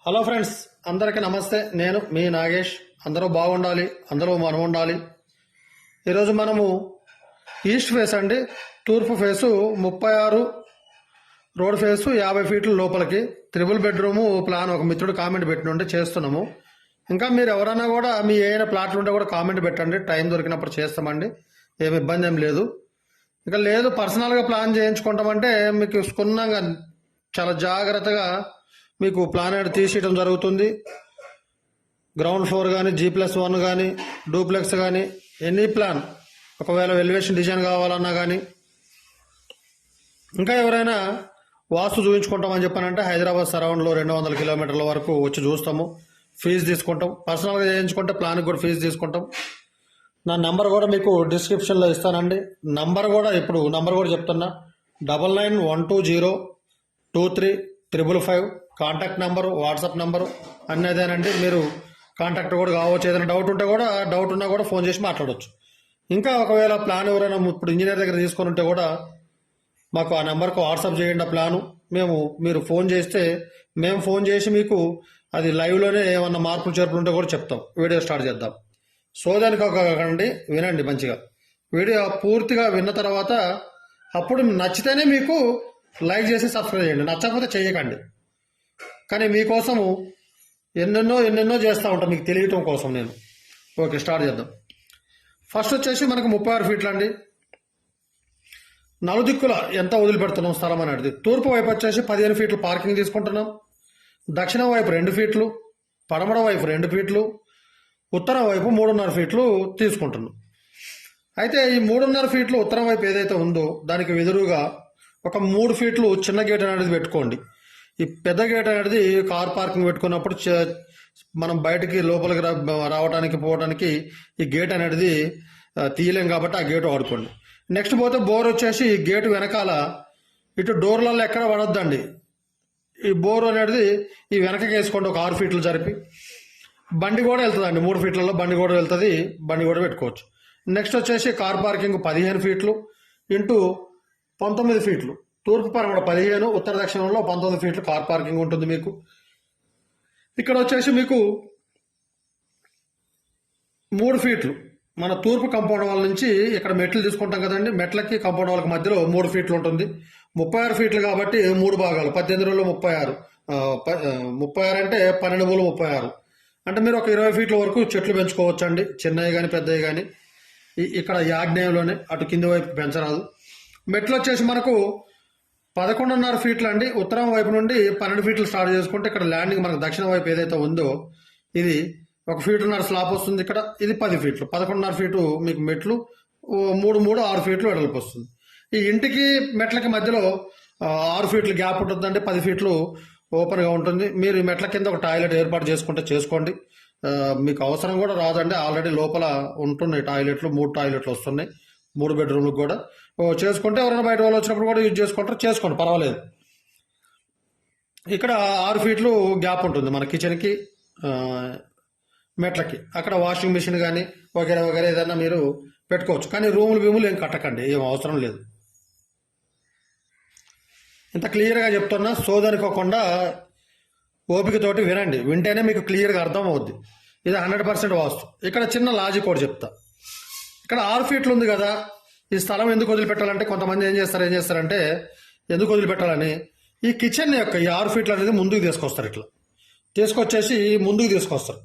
Hello friends, అందరికీ నమస్తే. నేను మీ నాగేష్. అందరూ బాగుండాలి, అందరూ మనం ఉండాలి. ఈరోజు మనము ఈస్ట్ ఫేస్ అండి, తూర్పు ఫేసు 36, రోడ్ ఫేసు 50 ఫీట్ల లోపలికి త్రిబుల్ బెడ్రూము ప్లాన్ ఒక మిత్రుడు కామెంట్ పెట్టినుంటే చేస్తున్నాము. ఇంకా మీరు ఎవరైనా కూడా మీ ఏమైనా ప్లాట్లు ఉంటే కూడా కామెంట్ పెట్టండి, టైం దొరికినప్పుడు చేస్తామండి, ఏమి ఇబ్బంది ఏం లేదు. ఇక లేదు పర్సనల్గా ప్లాన్ చేయించుకుంటామంటే మీకు క్షుణ్ణంగా చాలా జాగ్రత్తగా మీకు ప్లాన్ అనేది తీసేయడం జరుగుతుంది. గ్రౌండ్ ఫ్లోర్ కానీ, G+1 కానీ, డూప్లెక్స్ కానీ, ఎనీ ప్లాన్, ఒకవేళ ఎలివేషన్ డిజైన్ కావాలన్నా కానీ, ఇంకా ఎవరైనా వాస్తు చూపించుకుంటామని చెప్పానంటే హైదరాబాద్ సరౌండ్లో 200 కిలోమీటర్ల వరకు వచ్చి చూస్తాము. ఫీజు తీసుకుంటాం. పర్సనల్గా చేయించుకుంటే ప్లాన్కి కూడా ఫీజు తీసుకుంటాం. నా నెంబర్ కూడా మీకు డిస్క్రిప్షన్లో ఇస్తానండి. నంబర్ కూడా చెప్తున్నా, 9912023555. కాంటాక్ట్ నెంబరు, వాట్సాప్ నెంబరు అన్నదేనండి. మీరు కాంటాక్ట్ కూడా కావచ్చు. ఏదైనా డౌట్ ఉన్నా కూడా ఫోన్ చేసి మాట్లాడవచ్చు. ఇంకా ఒకవేళ ప్లాన్ ఎవరైనా ఇప్పుడు ఇంజనీర్ దగ్గర తీసుకొని ఉంటే కూడా మాకు ఆ నెంబర్కు వాట్సాప్ చేయండి ఆ ప్లాను. మీరు ఫోన్ చేస్తే మేము ఫోన్ చేసి మీకు అది లైవ్లోనే ఏమన్నా మార్పులు చేర్పులు ఉంటే కూడా చెప్తాం. వీడియో స్టార్ట్ చేద్దాం. సోదానికి ఒకకండి, వినండి మంచిగా. వీడియో పూర్తిగా విన్న తర్వాత అప్పుడు నచ్చితేనే మీకు లైక్ చేసి సబ్స్క్రైబ్ చేయండి, నచ్చకపోతే చేయకండి. కానీ మీకోసము ఎన్నెన్నో చేస్తూ ఉంటాం, మీకు తెలియటం కోసం నేను. ఓకే, స్టార్ట్ చేద్దాం. ఫస్ట్ వచ్చేసి మనకు 36 ఫీట్లు అండి. నలుదిక్కుల ఎంత వదిలిపెడుతున్నాం స్థలం అనేది. తూర్పు వైపు వచ్చేసి 15 ఫీట్లు పార్కింగ్ తీసుకుంటున్నాం. దక్షిణం వైపు 2 ఫీట్లు, పడమర వైపు 2 ఫీట్లు, ఉత్తరం వైపు 3.5 ఫీట్లు తీసుకుంటున్నాం. అయితే ఈ 3.5 ఫీట్లు ఉత్తరం వైపు ఏదైతే ఉందో దానికి ఎదురుగా ఒక 3 ఫీట్లు చిన్న గేట్ అనేది పెట్టుకోండి. ఈ పెద్ద గేట్ అనేది కార్ పార్కింగ్ పెట్టుకున్నప్పుడు మనం బయటికి లోపలికి రావడానికి పోవడానికి ఈ గేట్ అనేది తీయలేం కాబట్టి ఆ గేట్ వాడుకోండి. నెక్స్ట్ పోతే బోర్ వచ్చేసి ఈ గేటు వెనకాల ఇటు డోర్లలో ఎక్కడ పడొద్దండి. ఈ బోర్ అనేది ఈ వెనకకి వేసుకోండి, ఒక 6 ఫీట్లు జరిపి. బండి కూడా వెళ్తుందండి, 3 ఫీట్లలో బండి కూడా వెళ్తుంది, బండి కూడా పెట్టుకోవచ్చు. నెక్స్ట్ వచ్చేసి కార్ పార్కింగ్ 15 ఫీట్లు ఇంటూ 19 ఫీట్లు. తూర్పు పరమడ 15, ఉత్తర దక్షిణంలో 19 ఫీట్లు కార్ పార్కింగ్ ఉంటుంది మీకు. ఇక్కడ వచ్చేసి మీకు 3 ఫీట్లు మన తూర్పు కంపౌండ్ వాల్ నుంచి ఇక్కడ మెట్లు తీసుకుంటాం కదండి, మెట్లకి కంపౌండ్ వాళ్ళకి మధ్యలో 3 ఫీట్లు ఉంటుంది. 36 ఫీట్లు కాబట్టి 3 భాగాలు, 18 36. 36 అంటే 12/36. అంటే మీరు ఒక 20 ఫీట్ల వరకు చెట్లు పెంచుకోవచ్చు అండి, చిన్నవి కానీ పెద్దవి కానీ. ఇక్కడ యాగ్నేయంలోనే అటు కింది వైపు పెంచరాదు. మెట్లు వచ్చేసి మనకు 11.5 ఫీట్లు అండి. ఉత్తరం వైపు నుండి 12 ఫీట్లు స్టార్ట్ చేసుకుంటే ఇక్కడ ల్యాండింగ్ మనకు దక్షిణ వైపు ఏదైతే ఉందో ఇది 1 ఫీటున్నర స్లాబ్ వస్తుంది. ఇక్కడ ఇది 10 ఫీట్లు, 11.5 ఫీటు మీకు మెట్లు, 6 ఫీట్లు వెడల్పు వస్తుంది. ఈ ఇంటికి మెట్లకి మధ్యలో 6 ఫీట్లు గ్యాప్ ఉంటుందండి, 10 ఫీట్లు ఓపెన్గా ఉంటుంది. మీరు మెట్ల కింద ఒక టాయిలెట్ ఏర్పాటు చేసుకుంటే చేసుకోండి. మీకు అవసరం కూడా రాదండి, ఆల్రెడీ లోపల ఉంటున్నాయి టాయిలెట్లు, 3 టాయిలెట్లు వస్తున్నాయి 3 బెడ్రూమ్లకు కూడా. చేసుకుంటే ఎవరైనా బయట వాళ్ళు వచ్చినప్పుడు కూడా యూజ్ చేసుకుంటారు, చేసుకోండి, పర్వాలేదు. ఇక్కడ 6 ఫీట్లు గ్యాప్ ఉంటుంది మన కిచెన్కి మెట్లకి. అక్కడ వాషింగ్ మిషన్ కానీ వగేరే ఏదైనా మీరు పెట్టుకోవచ్చు. కానీ రూములు ఏం కట్టకండి, ఏం అవసరం లేదు. ఇంత క్లియర్గా చెప్తున్నా, సోదనుకోకుండా ఓపికతోటి వినండి, వింటేనే మీకు క్లియర్గా అర్థం అవుద్ది. ఇది 100% వాస్తు. ఇక్కడ చిన్న లాజిక్ కూడా చెప్తా. ఇక్కడ 6 ఫీట్లు ఉంది కదా, ఈ స్థలం ఎందుకు వదిలిపెట్టాలంటే కొంతమంది ఏం చేస్తారంటే ఎందుకు వదిలిపెట్టాలని ఈ కిచెన్ యొక్క ఈ 6 ఫీట్లు అనేది ముందుకు తీసుకొస్తారు. ఇట్లా తీసుకొచ్చేసి ముందుకు తీసుకొస్తారు.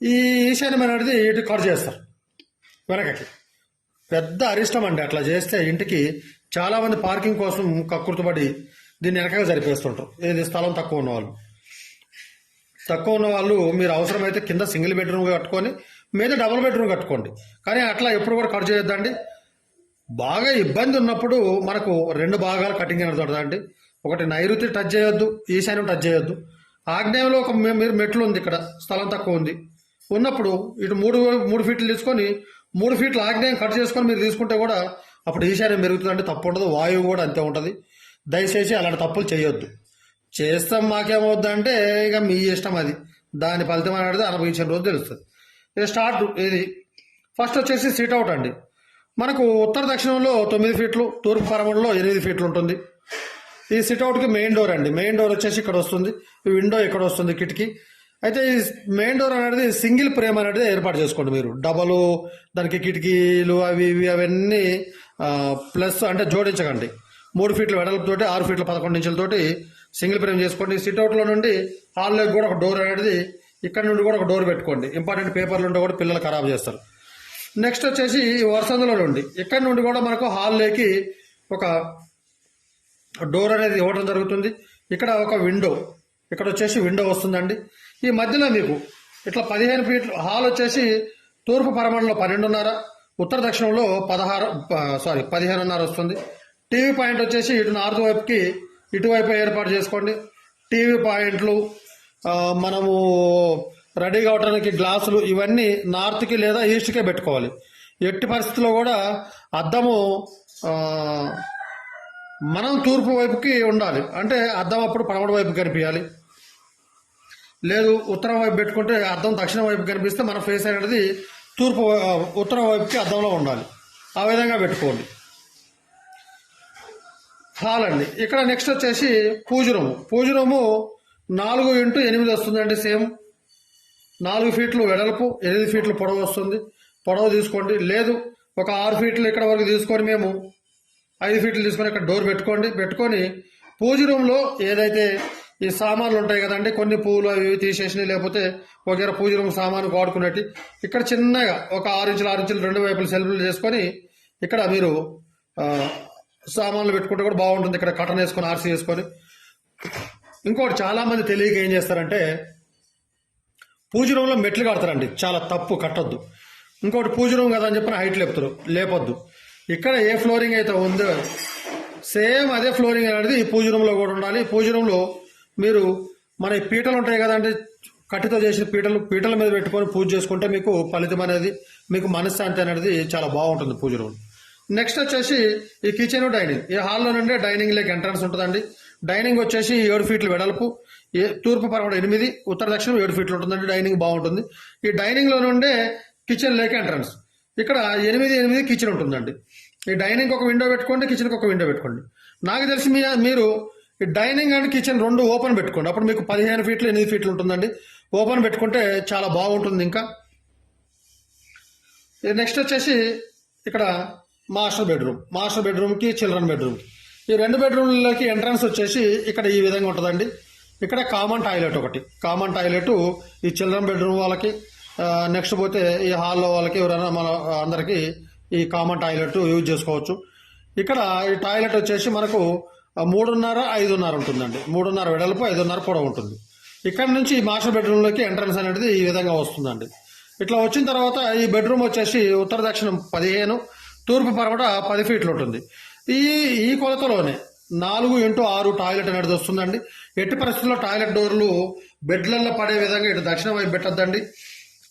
ఈ ఈశాన్యం అనేది ఇటు కట్ చేస్తారు వెనకకి. పెద్ద అరిష్టం అండి అట్లా చేస్తే. ఇంటికి చాలామంది పార్కింగ్ కోసం కక్కుర్తుపడి దీన్ని వెనకగా సరిపేస్తుంటారు. ఏది స్థలం తక్కువ ఉన్న వాళ్ళు మీరు అవసరమైతే కింద సింగిల్ బెడ్రూమ్ కట్టుకొని మీద డబుల్ బెడ్రూమ్ కట్టుకోండి. కానీ అట్లా ఎప్పుడు కూడా కట్ చేయొద్దండి. బాగా ఇబ్బంది ఉన్నప్పుడు మనకు 2 భాగాలు కటింగ్ అనేది. ఒకటి నైరుతి టచ్ చేయొద్దు, ఈశాన్యం టచ్ చేయొద్దు. ఆగ్నేయంలో మీరు మెట్లు ఉంది, ఇక్కడ స్థలం తక్కువ ఉంది ఉన్నప్పుడు ఇటు 3 ఫీట్లు తీసుకొని 3 ఫీట్లు ఆగ్నేయం కట్ చేసుకొని మీరు తీసుకుంటే కూడా అప్పుడు ఈశాన్యం పెరుగుతుందంటే తప్పు ఉండదు. వాయువు కూడా అంతే ఉంటుంది. దయచేసి అలాంటి తప్పులు చేయొద్దు. చేస్తాం మాకేమవుద్ది అంటే ఇక మీ ఇష్టం, అది దాని ఫలితం అనేది అనుభవించిన రోజు తెలుస్తుంది. ఇది స్టార్ట్. ఇది ఫస్ట్ వచ్చేసి సీట్అవుట్ అండి. మనకు ఉత్తర దక్షిణంలో 9 ఫీట్లు, తూర్పు పరమడలో 8 ఫీట్లు ఉంటుంది. ఈ సిట్అవుట్కి మెయిన్ డోర్ అండి. మెయిన్ డోర్ వచ్చేసి ఇక్కడ వస్తుంది, విండో ఇక్కడ వస్తుంది, కిటికీ. అయితే ఈ మెయిన్ డోర్ అనేది సింగిల్ ఫ్రేమ్ అనేది ఏర్పాటు చేసుకోండి మీరు. డబల్ దానికి కిటికీలు అవి ఇవి అవన్నీ ప్లస్ అంటే జోడించకండి. 3 ఫీట్ల వెడల్పుతోటి 6 ఫీట్ల 11 ఇంచులతోటి సింగిల్ ఫ్రేమ్ చేసుకోండి. సిట్అవుట్లో నుండి హాల్లోకి కూడా ఒక డోర్ అనేది, ఇక్కడ నుండి కూడా ఒక డోర్ పెట్టుకోండి. ఇంపార్టెంట్ పేపర్లు ఉంటే కూడా పిల్లలు ఖరాబ్ చేస్తారు. నెక్స్ట్ వచ్చేసి వరుసందులో నుండి ఇక్కడ నుండి కూడా మనకు హాల్లోకి ఒక డోర్ అనేది ఇవ్వడం జరుగుతుంది. ఇక్కడ ఒక విండో, ఇక్కడ వచ్చేసి విండో వస్తుందండి. ఈ మధ్యలో మీకు ఇట్లా 15 ఫీట్లు హాల్ వచ్చేసి తూర్పు పరమణలో 12.5, ఉత్తర దక్షిణంలో 15.5 వస్తుంది. టీవీ పాయింట్ వచ్చేసి ఇటు నార్త్ వైపుకి ఇటువైపు ఏర్పాటు చేసుకోండి. టీవీ పాయింట్లు మనము రెడీ కావడానికి గ్లాసులు ఇవన్నీ నార్త్కి లేదా ఈస్ట్కే పెట్టుకోవాలి. ఎట్టి పరిస్థితుల్లో కూడా అద్దము మనం తూర్పు వైపుకి ఉండాలి. అంటే అద్దం అప్పుడు పడమటి వైపు కనిపించాలి. లేదు ఉత్తరం వైపు పెట్టుకుంటే అద్దం దక్షిణం వైపు కనిపిస్తే మన ఫేస్ అనేది ఉత్తరం వైపుకి అద్దంలో ఉండాలి. ఆ విధంగా పెట్టుకోండి. హాల్ అండి. ఇక్కడ నెక్స్ట్ వచ్చేసి పూజ రూము. పూజ రూము 4x8 వస్తుందండి. సేమ్ 4 ఫీట్లు వెడల్పు, 8 ఫీట్లు పొడవు వస్తుంది. పొడవు తీసుకోండి. లేదు ఒక 6 ఫీట్లు ఇక్కడ వరకు తీసుకొని మేము 5 ఫీట్లు తీసుకొని ఇక్కడ డోర్ పెట్టుకొని పూజ రూమ్లో ఏదైతే ఈ సామాన్లు ఉంటాయి కదండి, కొన్ని పువ్వులు అవి తీసేసినాయి, లేకపోతే వగేర పూజ రూమ్ సామాను వాడుకునేటి ఇక్కడ చిన్నగా ఒక 6 ఇంచులు 2 వైపులు సెల్ఫ్లు చేసుకొని ఇక్కడ మీరు సామాన్లు పెట్టుకుంటే కూడా బాగుంటుంది. ఇక్కడ కటన్ వేసుకొని ఆర్సీ వేసుకొని. ఇంకోటి చాలా మంది తెలియక ఏం చేస్తారంటే పూజ రూమ్లో మెట్లు కడతారండి. చాలా తప్పు, కట్టొద్దు. ఇంకోటి పూజ రూమ్ కదా అని చెప్పిన హైట్ లేపొద్దు. ఇక్కడ ఏ ఫ్లోరింగ్ అయితే ఉందో సేమ్ అదే ఫ్లోరింగ్ అనేది ఈ పూజ రూమ్లో కూడా ఉండాలి. పూజ రూమ్లో మీరు మన పీటలు ఉంటాయి కదండి, కట్టితో చేసిన పీటల మీద పెట్టుకొని పూజ చేసుకుంటే మీకు ఫలితం అనేది, మీకు మనశ్శాంతి అనేది చాలా బాగుంటుంది పూజ రూమ్. నెక్స్ట్ వచ్చేసి ఈ కిచెన్ డైనింగ్. ఈ హాల్లో నుండే డైనింగ్ లేక ఎంట్రన్స్ ఉంటుందండి. డైనింగ్ వచ్చేసి 7 ఫీట్లు వెడల్పు, తూర్పు పరమట 8, ఉత్తర దక్షిణం 7 ఫీట్లు ఉంటుందండి. డైనింగ్ బాగుంటుంది. ఈ డైనింగ్ లో నుండే కిచెన్ లేక ఎంట్రన్స్. ఇక్కడ 8 కిచెన్ ఉంటుందండి. ఈ డైనింగ్ ఒక విండో పెట్టుకోండి, కిచెన్కి ఒక విండో పెట్టుకోండి. నాకు తెలిసి మీరు ఈ డైనింగ్ అండ్ కిచెన్ 2 ఓపెన్ పెట్టుకోండి. అప్పుడు మీకు 15 ఫీట్లు 8 ఫీట్లు ఉంటుందండి. ఓపెన్ పెట్టుకుంటే చాలా బాగుంటుంది. ఇంకా నెక్స్ట్ వచ్చేసి ఇక్కడ మాస్టర్ బెడ్రూమ్కి చిల్డ్రన్ బెడ్రూమ్కి ఈ 2 బెడ్రూమ్లకి ఎంట్రన్స్ వచ్చేసి ఇక్కడ ఈ విధంగా ఉంటుందండి. ఇక్కడ కామన్ టాయిలెట్ ఈ చిల్డ్రన్ బెడ్రూమ్ వాళ్ళకి, నెక్స్ట్ పోతే ఈ హాల్లో వాళ్ళకి ఎవరైనా మన అందరికీ ఈ కామన్ టాయిలెట్ యూజ్ చేసుకోవచ్చు. ఇక్కడ ఈ టాయిలెట్ వచ్చేసి మనకు 3.5, 5.5 ఉంటుందండి. 3.5 వెడల్పు, 5.5 పొడవు ఉంటుంది. ఇక్కడ నుంచి మాస్టర్ బెడ్రూమ్లోకి ఎంట్రన్స్ అనేది ఈ విధంగా వస్తుందండి. ఇట్లా వచ్చిన తర్వాత ఈ బెడ్రూమ్ వచ్చేసి ఉత్తర దక్షిణం 15, తూర్పు పరమట 10 ఫీట్లు ఉంటుంది. ఈ కొలతలోనే 4x6 టాయిలెట్ అనేది వస్తుందండి. ఎట్టి పరిస్థితుల్లో టాయిలెట్ డోర్లు బెడ్లలో పడే విధంగా ఇటు దక్షిణ వైపు పెట్టద్దండి,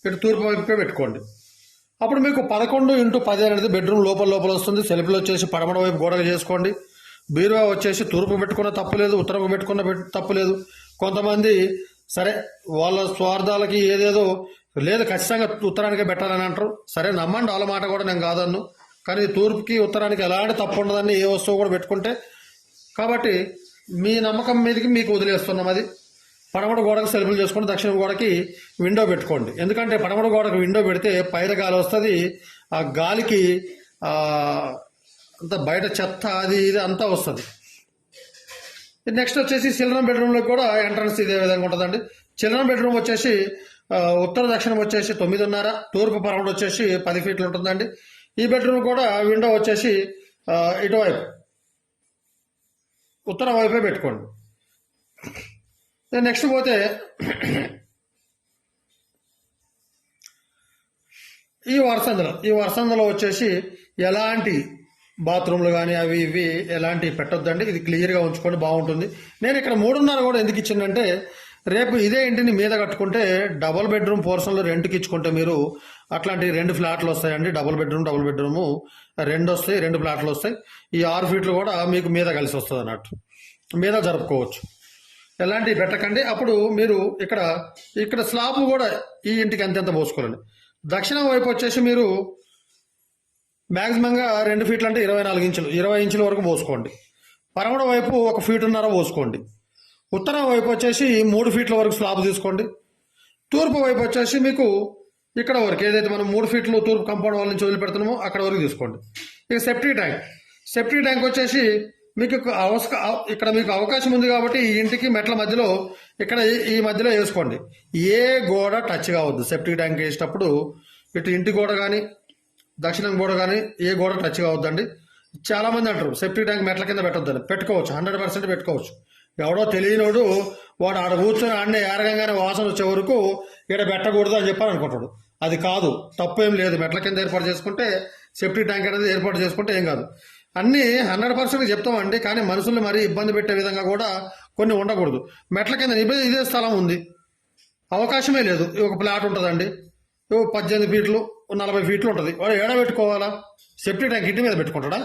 ఇటు తూర్పు వైపుకే పెట్టుకోండి. అప్పుడు మీకు 11x10 అనేది బెడ్రూమ్ లోపల వస్తుంది. సెల్ఫ్లు వచ్చేసి పడమట వైపు గోడలు చేసుకోండి. బీరువా వచ్చేసి తూర్పు పెట్టుకున్న తప్పులేదు, ఉత్తరం పెట్టుకున్న తప్పులేదు. కొంతమంది సరే వాళ్ళ స్వార్థాలకి ఏదేదో లేదు ఖచ్చితంగా ఉత్తరానికే పెట్టాలని అంటారు. సరే నమ్మండి, వాళ్ళ మాట కూడా నేను కాదన్ను. కానీ తూర్పుకి ఉత్తరానికి ఎలాంటి తప్పు ఉండదని ఏ వస్తువు కూడా పెట్టుకుంటే, కాబట్టి మీ నమ్మకం మీదకి మీకు వదిలేస్తున్నాం. అది పడమట గోడకు సెల్ఫ్లు చేసుకొని దక్షిణ గోడకి విండో పెట్టుకోండి. ఎందుకంటే పడమట గోడకు విండో పెడితే పైన గాలి వస్తుంది. ఆ గాలికి అంత బయట చెత్త అది ఇది అంతా వస్తుంది. నెక్స్ట్ వచ్చేసి చిల్డ్రన్ బెడ్రూమ్లో కూడా ఎంట్రన్స్ ఇదే విధంగా ఉంటుందండి. చిల్డ్రన్ బెడ్రూమ్ వచ్చేసి ఉత్తర దక్షిణం వచ్చేసి 9.5, తూర్పు పరమట వచ్చేసి 10 ఫీట్లు ఉంటుందండి. ఈ బెడ్రూమ్ కూడా విండో వచ్చేసి ఇటువైపు ఉత్తరం వైపే పెట్టుకోండి. నెక్స్ట్ పోతే ఈ వరసందులో వచ్చేసి ఎలాంటి బాత్రూమ్లు కానీ అవి ఇవి ఎలాంటివి పెట్టొద్దండి. ఇది క్లియర్గా ఉంచుకొని బాగుంటుంది. నేను ఇక్కడ 3.5 కూడా ఎందుకు ఇచ్చిందంటే, రేపు ఇదే ఇంటిని మీద కట్టుకుంటే డబుల్ బెడ్రూమ్ పోర్షన్లో రెంట్కి ఇచ్చుకుంటే మీరు అట్లాంటి 2 ఫ్లాట్లు వస్తాయండి. డబుల్ బెడ్రూమ్ 2 వస్తాయి, 2 ఫ్లాట్లు వస్తాయి. ఈ 6 ఫీట్లు కూడా మీకు మీద కలిసి వస్తుంది అన్నట్టు, మీద జరుపుకోవచ్చు. ఎలాంటివి పెట్టకండి. అప్పుడు మీరు ఇక్కడ స్లాబ్ కూడా ఈ ఇంటికి అంతెంత పోసుకోవాలండి. దక్షిణం వైపు వచ్చేసి మీరు మ్యాక్సిమంగా 2 ఫీట్లు అంటే 24 ఇంచులు 20 ఇంచుల వరకు పోసుకోండి. పడమర వైపు 1.5 ఫీట్ పోసుకోండి. ఉత్తరం వైపు వచ్చేసి 3 ఫీట్ల వరకు స్లాబ్ తీసుకోండి. తూర్పు వైపు వచ్చేసి మీకు ఇక్కడ వరకు ఏదైతే మనం 3 ఫీట్లు తూర్పు కాంపౌండ్ వాళ్ళ నుంచి వదిలిపెడుతున్నామో అక్కడ వరకు తీసుకోండి. ఇక సెప్టిక్ ట్యాంక్ వచ్చేసి మీకు ఇక్కడ మీకు అవకాశం ఉంది కాబట్టి ఈ ఇంటికి మెట్ల మధ్యలో ఇక్కడ ఈ మధ్యలో వేసుకోండి. ఏ గోడ టచ్ కావద్దు. సెప్టిక్ ట్యాంక్ వేసేటప్పుడు ఇటు ఇంటి గోడ కానీ దక్షిణం గోడ కానీ ఏ గోడ టచ్ కావద్దండి. చాలా మంది అంటారు సెప్టిక్ ట్యాంక్ మెట్ల కింద పెట్టొద్దని. పెట్టుకోవచ్చు, 100% పెట్టుకోవచ్చు. ఎవడో తెలియనోడు వాడు ఆడ కూర్చొని ఆడనే ఏరగంగానే వాసన వచ్చే వరకు ఇక్కడ పెట్టకూడదు అని చెప్పని అనుకుంటాడు. అది కాదు, తప్పు ఏం లేదు. మెట్ల కింద ఏర్పాటు చేసుకుంటే సెప్టిక్ ట్యాంక్ అనేది ఏర్పాటు చేసుకుంటే ఏం కాదు. అన్నీ 100% చెప్తామండి, కానీ మనుషుల్ని మరీ ఇబ్బంది పెట్టే విధంగా కూడా కొన్ని ఉండకూడదు. మెట్ల కింద ఇదే స్థలం ఉంది, అవకాశమే లేదు. ఒక ప్లాట్ ఉంటుందండి, 18 ఫీట్లు 40 ఫీట్లు ఉంటుంది. వాడు ఏడ పెట్టుకోవాలా? సెప్టిక్ ట్యాంక్ ఇంటి మీద పెట్టుకుంటాడా?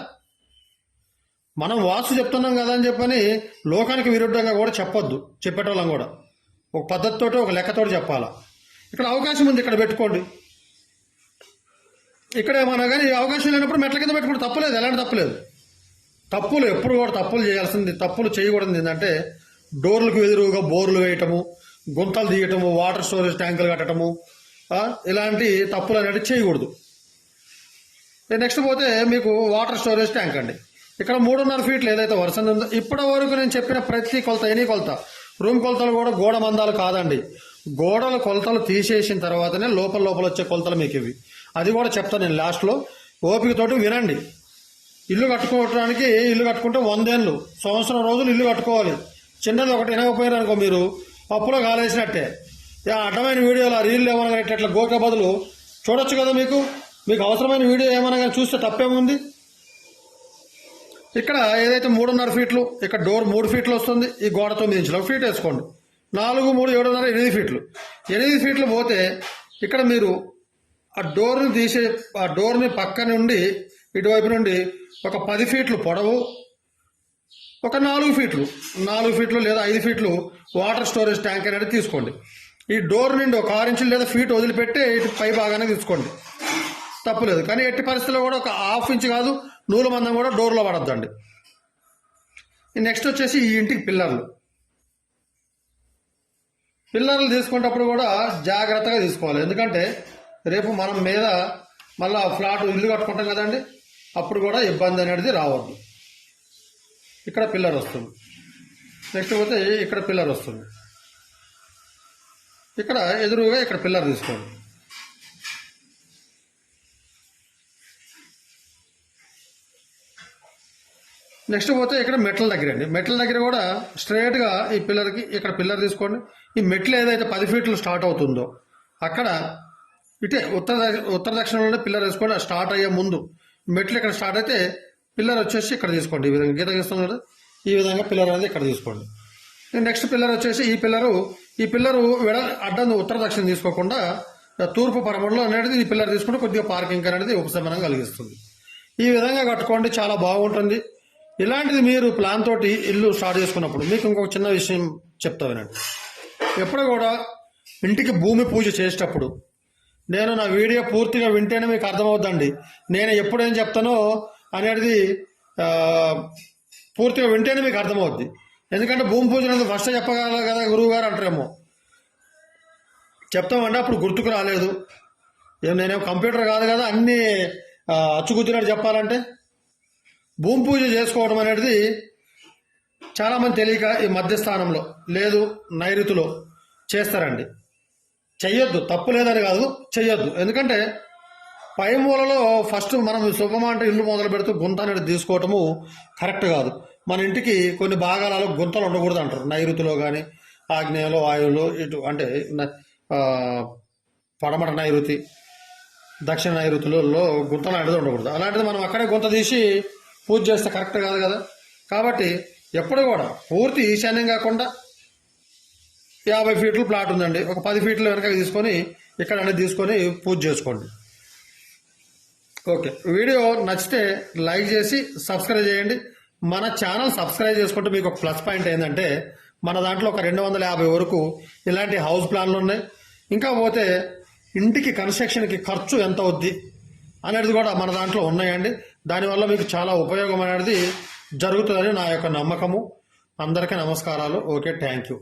మనం వాస్తు చెప్తున్నాం కదా అని చెప్పని లోకానికి విరుద్ధంగా కూడా చెప్పొద్దు. చెప్పేటోళ్ళం కూడా ఒక పద్ధతితోటి ఒక లెక్కతోటి చెప్పాలా. ఇక్కడ అవకాశం ఉంది, ఇక్కడ పెట్టుకోండి. ఇక్కడ ఏమన్నా కానీ అవకాశం లేనప్పుడు మెట్ల కింద పెట్టుకుంటే తప్పులేదు, ఎలాంటి తప్పులేదు. తప్పులు ఎప్పుడు కూడా తప్పులు చేయాల్సింది, తప్పులు చేయకూడదు ఏంటంటే డోర్లకు ఎదురుగా బోర్లు వేయటము, గుంతలు తీయటము, వాటర్ స్టోరేజ్ ట్యాంకులు కట్టడము, ఇలాంటి తప్పులు అనేవి చేయకూడదు. నెక్స్ట్ పోతే మీకు వాటర్ స్టోరేజ్ ట్యాంక్ అండి. ఇక్కడ 3.5 ఫీట్లు ఏదైతే వరుస ఉందో ఇప్పటి వరకు నేను చెప్పిన ప్రతి కొలత, ఎనీ కొలత, రూమ్ కొలతలు కూడా గోడ మందాలు కాదండి. గోడల కొలతలు తీసేసిన తర్వాతనే లోపల వచ్చే కొలతలు మీకు ఇవి. అది కూడా చెప్తాను నేను లాస్ట్లో. ఓపికతోటి వినండి. ఇల్లు కట్టుకోవడానికి ఇల్లు కట్టుకుంటే 100 ఏళ్ళు, సంవత్సరం రోజులు ఇల్లు కట్టుకోవాలి. చిన్నది ఒకటి వినకపోయారనుకో మీరు పప్పులో కాలేసినట్టే. అడ్డమైన వీడియోలు రీల్ ఏమన్నా ఇట్లా గోక బదులు చూడొచ్చు కదా. మీకు అవసరమైన వీడియో ఏమన్నా కానీ చూస్తే తప్పేముంది. ఇక్కడ ఏదైతే 3.5 ఫీట్లు, ఇక్కడ డోర్ 3 ఫీట్లు వస్తుంది. ఈ గోడ 9 ఇంచులు, 1 ఫీట్ వేసుకోండి. 4, 3, 7.5, 8 ఫీట్లు. 8 ఫీట్లు పోతే ఇక్కడ మీరు ఆ డోర్ని పక్క నుండి ఇటువైపు నుండి ఒక 10 ఫీట్లు పొడవు, ఒక 4 ఫీట్లు లేదా 5 ఫీట్లు వాటర్ స్టోరేజ్ ట్యాంక్ అనేది తీసుకోండి. ఈ డోర్ నుండి ఒక 6 ఇంచులు లేదా ఫీట్ వదిలిపెట్టి ఇటు పై భాగానే తీసుకోండి, తప్పులేదు. కానీ ఎట్టి పరిస్థితుల్లో కూడా ఒక 1/2 ఇంచ్ కాదు, నూలు మందం కూడా డోర్లో పడద్దండి. నెక్స్ట్ వచ్చేసి ఈ ఇంటికి పిల్లర్లు తీసుకునేటప్పుడు కూడా జాగ్రత్తగా తీసుకోవాలి. ఎందుకంటే రేపు మనం మీద మళ్ళీ ఫ్లాట్ ఇల్లు కట్టుకుంటాం కదండి, అప్పుడు కూడా ఇబ్బంది అనేది రావద్దు. ఇక్కడ పిల్లర్ వస్తుంది. నెక్స్ట్ పోతే ఇక్కడ పిల్లర్ వస్తుంది. ఇక్కడ ఎదురుగా ఇక్కడ పిల్లర్ తీసుకోండి. నెక్స్ట్ పోతే ఇక్కడ మెట్ల దగ్గర అండి. మెట్ల దగ్గర కూడా స్ట్రైట్గా ఈ పిల్లర్కి ఇక్కడ పిల్లర్ తీసుకోండి. ఈ మెట్లు ఏదైతే 10 ఫీట్లు స్టార్ట్ అవుతుందో అక్కడ ఇటే ఉత్తర దక్షిణంలోనే పిల్లర్ వేసుకోండి. స్టార్ట్ అయ్యే ముందు మెట్లు ఇక్కడ స్టార్ట్ అయితే పిల్లర్ వచ్చేసి ఇక్కడ తీసుకోండి. ఈ విధంగా గీత గీస్తుంది కదా, ఈ విధంగా పిల్లర్ అనేది ఇక్కడ తీసుకోండి. నెక్స్ట్ పిల్లర్ వచ్చేసి ఈ పిల్లరు అడ్డం ఉత్తర దక్షిణం తీసుకోకుండా తూర్పు పడమరలో అనేది ఈ పిల్లర్ తీసుకుంటే కొద్దిగా పార్కింగ్ అనేది ఉపశమనం కలిగిస్తుంది. ఈ విధంగా కట్టుకోండి, చాలా బాగుంటుంది. ఇలాంటిది మీరు ప్లాన్ తోటి ఇల్లు స్టార్ట్ చేసుకున్నప్పుడు మీకు ఇంకొక చిన్న విషయం చెప్తా వినండి. ఎప్పుడు కూడా ఇంటికి భూమి పూజ చేసేటప్పుడు నేను నా వీడియో పూర్తిగా వింటేనే మీకు అర్థమవుద్దండి. నేను ఎప్పుడేం చెప్తానో అనేది పూర్తిగా వింటేనే మీకు అర్థమవుద్ది. ఎందుకంటే భూమి పూజ అనేది ఫస్ట్ చెప్పగల కదా గురువు గారు అంటారేమో, చెప్తామంటే అప్పుడు గుర్తుకు రాలేదు. నేనేం కంప్యూటర్ కాదు కదా అన్నీ అచ్చుగుద్దినట్టు చెప్పాలంటే. భూమి పూజ చేసుకోవడం అనేది చాలామంది తెలియక ఈ మధ్యస్థానంలో లేదు నైరుతిలో చేస్తారండి. చెయ్యొద్దు, తప్పు లేదని కాదు, చెయ్యొద్దు. ఎందుకంటే పై మూలలో ఫస్ట్ మనం శుభమా అంటే ఇల్లు మొదలు పెడుతూ గుంత అనేది తీసుకోవటము కరెక్ట్ కాదు. మన ఇంటికి కొన్ని భాగాలలో గుంతలు ఉండకూడదు అంటారు. నైరుతిలో కానీ ఆగ్నేయంలో వాయువులో ఇటు అంటే పడమట నైరుతి దక్షిణ నైరుతులలో గుంతలు అనేది ఉండకూడదు. అలాంటిది మనం అక్కడే గుంత తీసి పూజ చేస్తే కరెక్ట్ కాదు కదా. కాబట్టి ఎప్పుడు కూడా పూర్తి ఈశాన్యం కాకుండా 50 ఫీట్లు ప్లాట్ ఉందండి, ఒక 10 ఫీట్లు వెనక తీసుకొని ఇక్కడ అనేది తీసుకొని పూజ చేసుకోండి. ఓకే, వీడియో నచ్చితే లైక్ చేసి సబ్స్క్రైబ్ చేయండి. మన ఛానల్ సబ్స్క్రైబ్ చేసుకుంటే మీకు ఒక ప్లస్ పాయింట్ ఏంటంటే మన దాంట్లో ఒక 250 వరకు ఇలాంటి హౌస్ ప్లాన్లు ఉన్నాయి. ఇంకా పోతే ఇంటికి కన్స్ట్రక్షన్కి ఖర్చు ఎంత అవుద్ది అనేది కూడా మన దాంట్లో ఉన్నాయండి. దానివల్ల మీకు చాలా ఉపయోగం అనేది జరుగుతుందని నా యొక్క నమ్మకము. అందరికీ నమస్కారాలు. Okay, thank you.